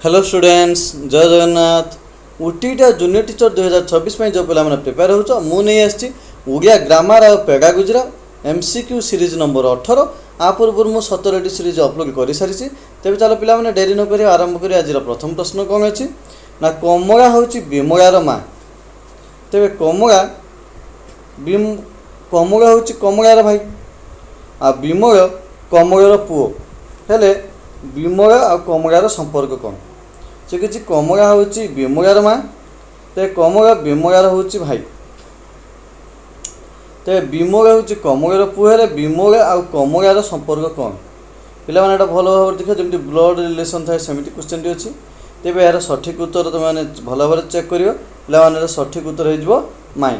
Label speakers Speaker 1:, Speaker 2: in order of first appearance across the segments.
Speaker 1: Hello students, जय Jagannath. उटीटा junior teacher 2024 जो पे प्रिपेयर हो मुझे ओडिया ग्रामर और पेडागोजी MCQ सीरीज नंबर 18 आ पूर्व मुझे 17टी सीरीज अपलोड कर सारी। तेज चलो पे डेरी नक आरंभ कर आज प्रथम प्रश्न कौन अच्छी ना कमला हूँ विमलार माँ। तेज कमला कमला हूँ कमलार भाई आ विमल कमलार पुओ हेले विमल आ कमलार संपर्क कौन से कि कमला हूँ विमलार माँ। तो कमला विमलार हूँ भाई। तो विमल हूँ कमलार पुओ हेले विमल आ कमलार संपर्क कौन पे भल भाव देख जमी ब्लड रिलेसन थाए सेमती क्वेश्चन टी अच्छी। तेज यार सठिक उत्तर तुम मैंने भल भाव चेक कर पे सठिक उत्तर हो माई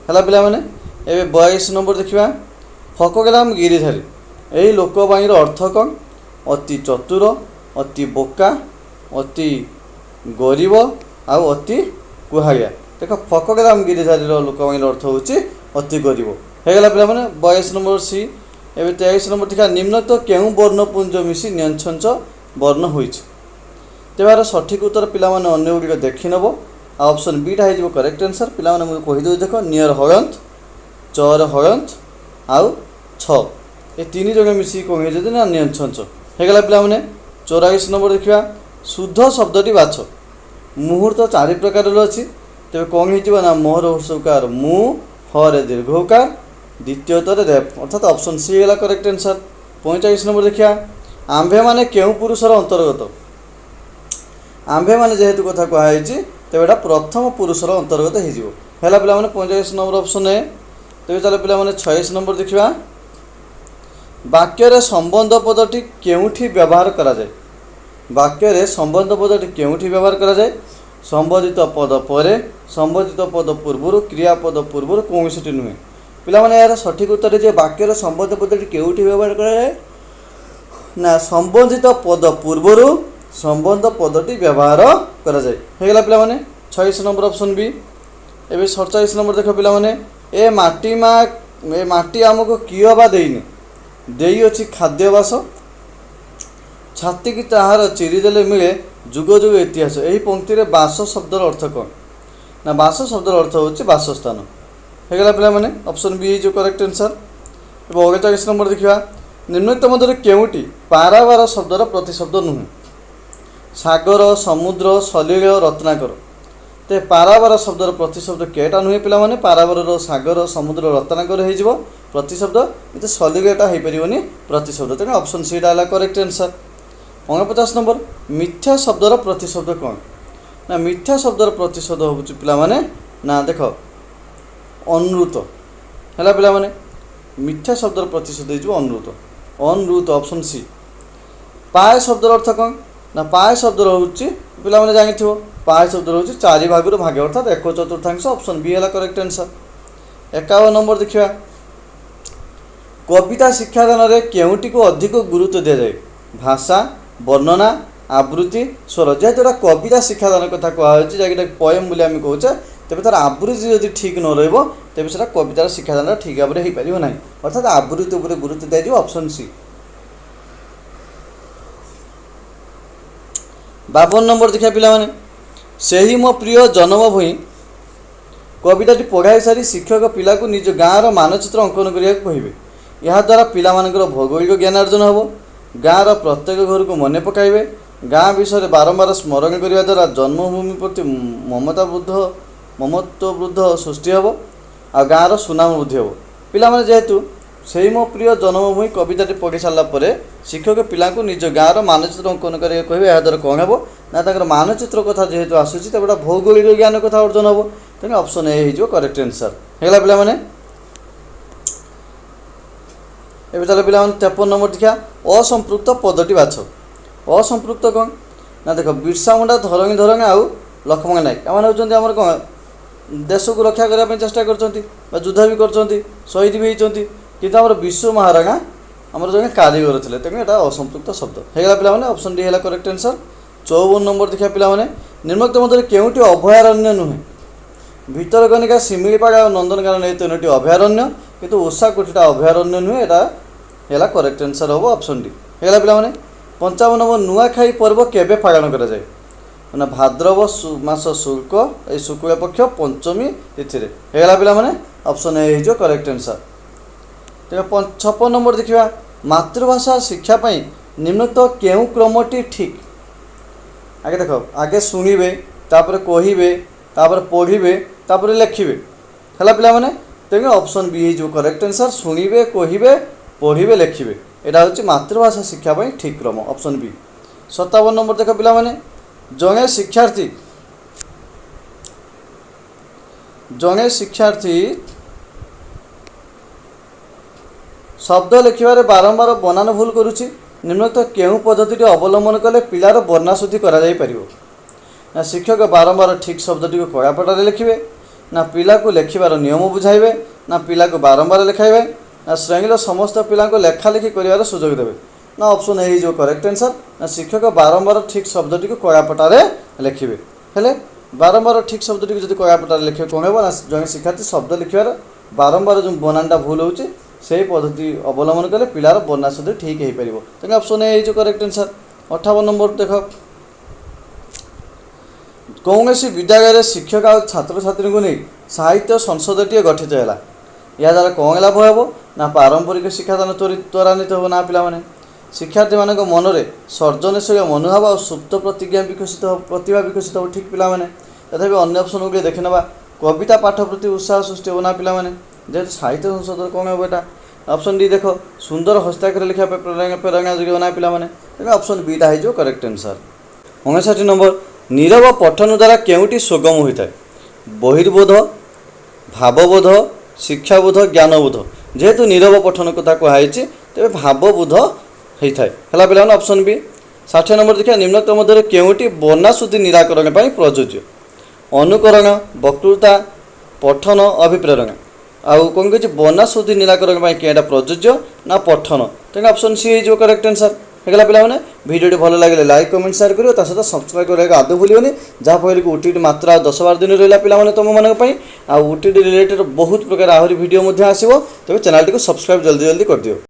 Speaker 1: है पे 42 नंबर देखा फकग्राम गिरिधारी यही लोकवाणीर अर्थ कौन अति चतुर अति बोका अति गरीब आउ अति कुहाड़िया। देख फकग्राम गिरिधारी लोकवाणीर अर्थ हूँ अति गरीब होगा पे 42 नंबर सी। एवं 23 नंबर देखा निम्नलिखित केउं वर्णपुंज मिसी न्यंछंच वर्ण होइछि। तेबार सठिक उत्तर पे अन्य गुड़िक देखी नब। ऑप्शन बीटा हो करेक्ट आंसर। पे मुझे कहीदे देख नियर हयंत चर हयंत आउ छ ये तीन जगह मिसिक कौन हो ना न्यंछंच होगा पे 44 नंबर देखा शुद्ध शब्दटी बाछ। मुहूर्त 4 प्रकार अच्छी। तेज कौन हो मोहर हर्षकार मु हरे दीर्घकार द्वितीयतरे रेप अर्थात ऑप्शन सी है करेक्ट आंसर। 45 नंबर देखा आंभे माने केउं पुरुषर अंतर्गत। आंभे माने जेहेतु कथा कहुई तेज एटा प्रथम पुरुषर अंतर्गत हो पे 45 नंबर ऑप्शन है। तेज चलो पे 26 नंबर देखा वाक्य संबंध पदटी केउठी व्यवहार करा जाए। वाक्य संबंध पदटी केउठी व्यवहार करा जाए। संबोधित पद पर संबोधित पद पूर्व क्रियापद पूर्व कौन सी नुहे पे यार सठिक उत्तर है वाक्यर संबंध पदटी केउठी व्यवहार करा जाए ना संबोधित पद पूर्व संबंध पदटी व्यवहार करा जाए होगा पे 26 नंबर ऑप्शन बी। एवं 47 नंबर देख पे ए माटी माँ ए माटी आमको किए बा देनी देई अच्छी खाद्यवास छाती की ताहार चिरीदेले मिले जुग जुग इतिहास। यही पंक्ति में बास शब्दर अर्थ कौन ना बास शब्दर अर्थ हूँ बासस्थान होगा पे ऑप्शन बी जो करेक्ट आंसर। और 39 नंबर देखा निम्नलिखित मध्य केउटी पारावार शब्दर प्रतिशब्द नुहे सागर समुद्र सलील रत्नाकर। तो पारावार शब्दर प्रतिशब्द केटा नुहे पे पारावार सागर समुद्र रत्नाकर हो प्रतिशब्द ये सलीलटा हो पारे प्रतिशब्द तेणु ऑप्शन सी है करेक्ट आंसर। 49 नंबर मिथ्या शब्दर प्रतिशब्द कौन ना मिथ्या शब्दर प्रतिशब्द हूँ पे ना देख अनुत है पे मिथ्या शब्दर प्रतिशब्द हो अनुत अनुत ऑप्शन सी। पाए शब्दर अर्थ कौन ना पाए शब्दर हूँ पे जानी पाए शब्दर हूँ 4 भाग भागे अर्थात 1/4 ऑप्शन बी है करेक्ट आंसर। 51 नंबर देखा कविता शिक्षादान में केउटी को अधिक गुरुत्व दि जाए भाषा वर्णना आवृत्ति स्वर जेहेतु कविता शिक्षादान कथा कहुई जैसे पोएम बोली आम कहे तेज तार आवृत्ति जब ठीक न रेबे से कवितार शिक्षादान ठीक भाव में हो पार ना अर्थात आवृत्ति उपर गुरुत्व दिया ऑप्शन सी। 52 नंबर देखा पे से ही मो प्रिय जन्मभूमि कविताटी पढ़ाई सारी शिक्षक पिला को निज गाँव मानचित्र अंकन करने कहे याद्वारा पिलामानकर भौगोलिक ज्ञान अर्जन हो गाँव प्रत्येक घर को मन पकाइबे गाँ विषय बारंबार स्मरण करने द्वारा जन्मभूमि प्रति ममत्व वृद्ध सृष्टि हो आ गाँव सुनाम वृद्धि हो। पिला जेहेतु से ही मो प्रिय जन्मभूमि कविताटी पढ़ी सारापर शिक्षक पिला को निज गाँव मानचित्र अंकन करने कहे याद्वारा कौन हो ना मानचित्र कथा जेहेतु आसूसी तेज भौगोलिक ज्ञान कथा अर्जन हो तेणु ऑप्शन ए हो करेक्ट आंसर होगा पे एवं चलो पे 53 नंबर देखा असंपृक्त पदटी बाछ। असंपृक्त कौन ना देख बिरसा मुंडा धरंगी धरंगी आउ लक्ष्मण नायक एम हूँ कौन देश को रक्षा करने चेष्टा कर युद्ध भी कर शहीद भी होती कि विश्व महाराणा आमर जन कारीगर थे तेणु यहाँ असंपृक्त शब्द होगा पे ऑप्शन डी है करेक्ट आंसर। 54 नंबर देखा पे निम्नलिखित मध्य केउटी अभयारण्य नुहे भितरकनिका शिमिलीपाड़ और नंदनकानन ये 3टी अभयारण्य किंतु ओषा कोठीटा अभयारण्य नुहे यहाँ है करेक्ट आंसर हम ऑप्शन डी होगा पे 55 नंबर नुआखाई पर्व केबे पालन करा जाए ना भाद्रव मास शुल्क ए शुक्ल पक्ष पंचमी तिथि हेगला पिला माने ऑप्शन ए जो करेक्ट आंसर। तेज 56 नंबर देखिबा मातृभाषा शिक्षा पई निम्नलिखित केउ क्रमटी ठीक। आगे देख आगे शुणिबे तापर कहिबे तापर पढ़िबे तापर लिखिबे हला पिला माने तेज ऑप्शन बी जो करेक्ट आंसर शुणिबे कहिबे पढ़िबे लिखिबे एटा होची मातृभाषा शिक्षा पई ठीक क्रम ऑप्शन बी। 57 नंबर देख पिला माने जड़े शिक्षार्थी शब्द लिखिबारे बारंबार बनान भूल करुछि निम्नलिखित केउ पद्धति अवलंबन कले पिलार वर्णाशुद्धि करा जाई परिबो ना शिक्षक बारंबार ठीक शब्दटी को कड़ापटारे लिखिबे ना पिला को लेखिबार नियम बुझाइबे ना पिला को बारंबार लिखाइबे ना श्रेणीर समस्त पिला को लेखालेखि करिवार सुजोग देबे ना ऑप्शन ए जो करेक्ट आंसर ना शिक्षक बारंबार ठीक शब्दटी को कड़ापटारे लिखिबे हेले बारंबार ठीक शब्दटी को जदि कड़ापटारे लिखे कौन हेबो ना जने शिक्षार्थी शब्द लिखिबार बारंबार जो बनानटा भूल होउछि सेही पद्धति अवलंबन कले पिलार वर्णाशुद्धि ठीक हो पारिबो तेने ऑप्शन ए जो करेक्ट आंसर। 58 नंबर देख कौनसी विद्यालय शिक्षक और छात्र छात्री को नहीं साहित्य संसदटीए गठित है या द्वारा कौन लाभ हे ना पारंपरिक शिक्षादान त्वरान्वित हो ना पिला माने शिक्षार्थी मान मनरे सर्जनशील मनोभाव और सुप्त प्रतिज्ञा विकसित प्रतिभा विकसित हो ठीक पिला माने तथापि अन्य ऑप्शन गुड़े देखि नबा कविता पाठ प्रति उत्साह सृष्टि हो ना पिला माने जेहेतु साहित्य संसद कौन हे एटा ऑप्शन डी देख सुंदर हस्ताक्षर लिखा प्रेरणा जोगे ना पिला माने तेने ऑप्शन बीटा है जो करेक्ट आंसर। 59 नंबर नीरव पठन द्वारा केउटी सुगम होता है बहिर्बोध भावबोध शिक्षाबोध ज्ञानबोध जेहेतु नीरव पठन कथा कहुई तेज भावबोध होता है पिला ऑप्शन बी। 60 नंबर देखिए निम्नलिखित मध्य केउटी वर्णाशुद्धि निराकरण पर प्रযোज्य अनुकरण वक्तृता पठन अभिप्रेरण आउ कौन कह वर्णाशुद्धि निराकरण पर क्या प्रযোज्य ना पठन तेना ऑप्शन सी जो करेक्ट आंसर हेगला पिला माने वीडियो भल लगे लाइक कमेंट शेयर करियो ता सहित सब्सक्राइब करने आदौ भूलियोनी जहाँ फल कि ओटीटी मात्र 10-12 दिन रहा पिला माने तुम मानक पई आ ओटीटी रिलेटेड बहुत प्रकार आहरी वीडियो आसिबो तेबे चैनल को सब्सक्राइब जल्दी जल्दी कर दियो।